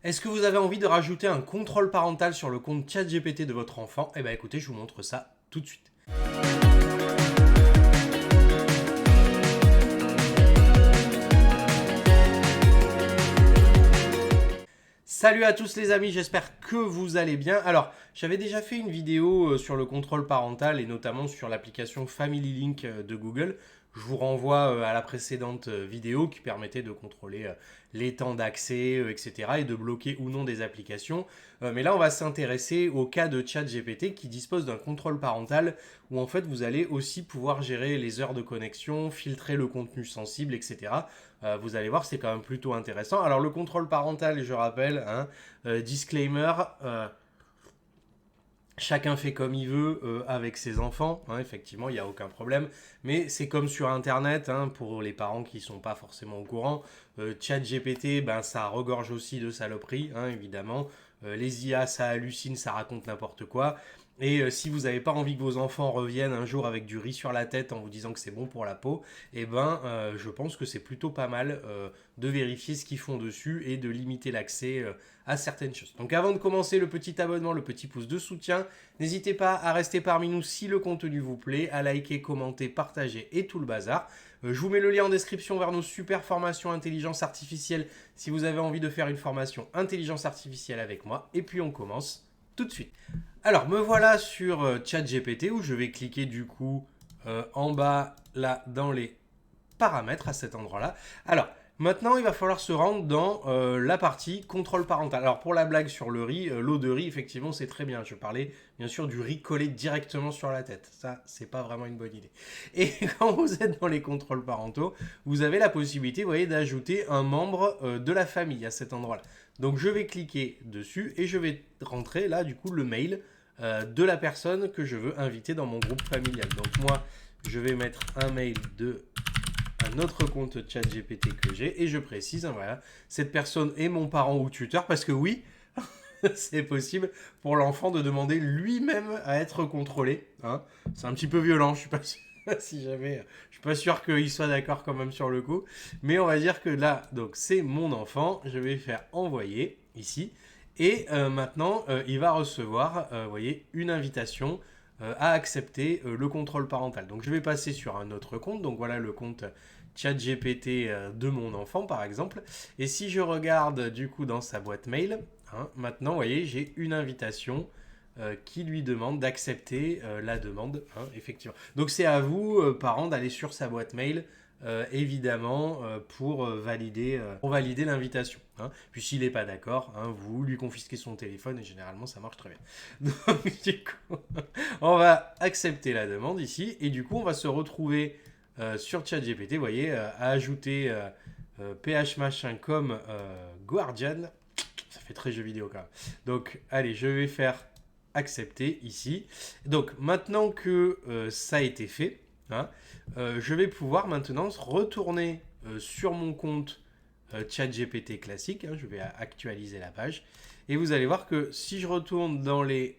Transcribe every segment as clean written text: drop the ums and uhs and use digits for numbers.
Est-ce que vous avez envie de rajouter un contrôle parental sur le compte ChatGPT de votre enfant? Eh bien écoutez, je vous montre ça tout de suite. Salut à tous les amis, j'espère que vous allez bien. Alors, j'avais déjà fait une vidéo sur le contrôle parental et notamment sur l'application Family Link de Google. Je vous renvoie à la précédente vidéo qui permettait de contrôler les temps d'accès, etc. et de bloquer ou non des applications. Mais là, on va s'intéresser au cas de ChatGPT qui dispose d'un contrôle parental où en fait vous allez aussi pouvoir gérer les heures de connexion, filtrer le contenu sensible, etc. Vous allez voir, c'est quand même plutôt intéressant. Alors le contrôle parental, je rappelle, hein, disclaimer, chacun fait comme il veut avec ses enfants, hein, effectivement, il n'y a aucun problème. Mais c'est comme sur Internet, hein, pour les parents qui ne sont pas forcément au courant. ChatGPT, ben, ça regorge aussi de saloperies, hein, évidemment. Les IA, ça hallucine, ça raconte n'importe quoi. Et si vous n'avez pas envie que vos enfants reviennent un jour avec du riz sur la tête en vous disant que c'est bon pour la peau, eh ben, je pense que c'est plutôt pas mal de vérifier ce qu'ils font dessus et de limiter l'accès à certaines choses. Donc avant de commencer, le petit abonnement, le petit pouce de soutien, n'hésitez pas à rester parmi nous si le contenu vous plaît, à liker, commenter, partager et tout le bazar. Je vous mets le lien en description vers nos super formations intelligence artificielle si vous avez envie de faire une formation intelligence artificielle avec moi. Et puis on commence tout de suite. Alors me voilà sur ChatGPT où je vais cliquer du coup en bas là dans les paramètres à cet endroit-là. Alors, maintenant, il va falloir se rendre dans la partie contrôle parental. Alors, pour la blague sur le riz, l'eau de riz, effectivement, c'est très bien. Je parlais, bien sûr, du riz collé directement sur la tête. Ça, c'est pas vraiment une bonne idée. Et quand vous êtes dans les contrôles parentaux, vous avez la possibilité, vous voyez, d'ajouter un membre de la famille à cet endroit-là. Donc, je vais cliquer dessus et je vais rentrer, là, du coup, le mail de la personne que je veux inviter dans mon groupe familial. Donc, moi, je vais mettre un mail de un autre compte ChatGPT que j'ai et je précise, hein, voilà, cette personne est mon parent ou tuteur parce que oui, c'est possible pour l'enfant de demander lui-même à être contrôlé. Hein. C'est un petit peu violent, je suis pas sûr. Si jamais, je suis pas sûr qu'il soit d'accord quand même sur le coup, mais on va dire que là, donc c'est mon enfant, je vais faire envoyer ici, et maintenant il va recevoir, vous voyez, une invitation à accepter le contrôle parental. Donc je vais passer sur un autre compte, donc voilà le compte ChatGPT de mon enfant par exemple, et si je regarde du coup dans sa boîte mail, hein, maintenant vous voyez j'ai une invitation qui lui demande d'accepter la demande, hein, effectivement. Donc c'est à vous, parents, d'aller sur sa boîte mail, évidemment, pour valider l'invitation. Hein. Puis s'il n'est pas d'accord, hein, vous lui confisquez son téléphone et généralement ça marche très bien. Donc du coup, on va accepter la demande ici et du coup on va se retrouver sur ChatGPT, vous voyez, à ajouter PH machin comme Guardian. Ça fait très jeu vidéo quand même. Donc allez, je vais faire accepter ici. Donc maintenant que ça a été fait, hein, je vais pouvoir maintenant retourner sur mon compte ChatGPT classique. Hein, je vais actualiser la page. Et vous allez voir que si je retourne dans les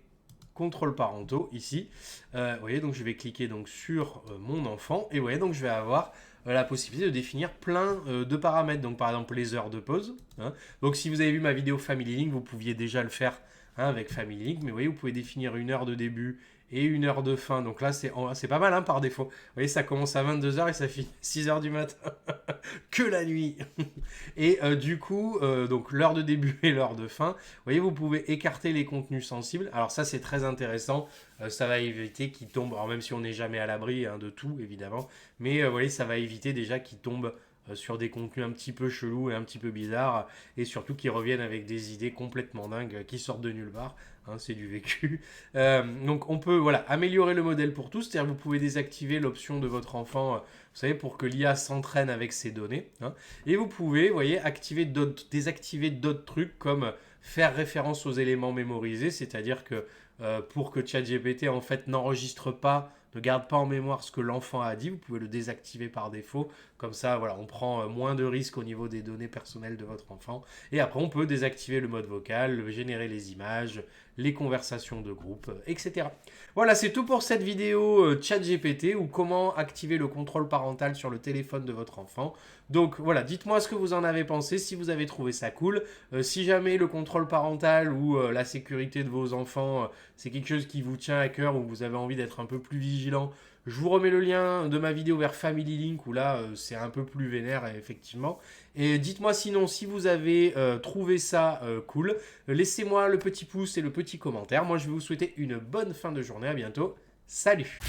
contrôles parentaux ici, vous voyez, donc je vais cliquer donc sur mon enfant. Et vous voyez, donc je vais avoir la possibilité de définir plein de paramètres. Donc par exemple les heures de pause. Hein. Donc si vous avez vu ma vidéo Family Link, vous pouviez déjà le faire, hein, avec Family Link. Mais vous voyez, vous pouvez définir une heure de début et une heure de fin. Donc là, c'est pas mal, hein, par défaut. Vous voyez, ça commence à 22h et ça finit 6h du matin. Que la nuit. Et du coup, donc l'heure de début et l'heure de fin, vous voyez, vous pouvez écarter les contenus sensibles. Alors ça, c'est très intéressant. Ça va éviter qu'ils tombent, alors même si on n'est jamais à l'abri, hein, de tout, évidemment. Mais vous voyez, ça va éviter déjà qu'ils tombent sur des contenus un petit peu chelous et un petit peu bizarres, et surtout qui reviennent avec des idées complètement dingues qui sortent de nulle part. Hein, c'est du vécu. Donc on peut, voilà, améliorer le modèle pour tous, c'est-à-dire que vous pouvez désactiver l'option de votre enfant, vous savez, pour que l'IA s'entraîne avec ses données. Hein, et vous pouvez, vous voyez, désactiver d'autres trucs comme faire référence aux éléments mémorisés, c'est-à-dire que pour que ChatGPT en fait n'enregistre pas, ne garde pas en mémoire ce que l'enfant a dit, vous pouvez le désactiver par défaut. Comme ça, voilà, on prend moins de risques au niveau des données personnelles de votre enfant. Et après, on peut désactiver le mode vocal, générer les images, les conversations de groupe, etc. Voilà, c'est tout pour cette vidéo ChatGPT ou comment activer le contrôle parental sur le téléphone de votre enfant. Donc voilà, dites-moi ce que vous en avez pensé, si vous avez trouvé ça cool. Si jamais le contrôle parental ou la sécurité de vos enfants, c'est quelque chose qui vous tient à cœur ou vous avez envie d'être un peu plus vigilant, je vous remets le lien de ma vidéo vers Family Link où là c'est un peu plus vénère effectivement. Et dites-moi sinon si vous avez trouvé ça cool. Laissez-moi le petit pouce et le petit commentaire. Moi je vais vous souhaiter une bonne fin de journée. À bientôt. Salut!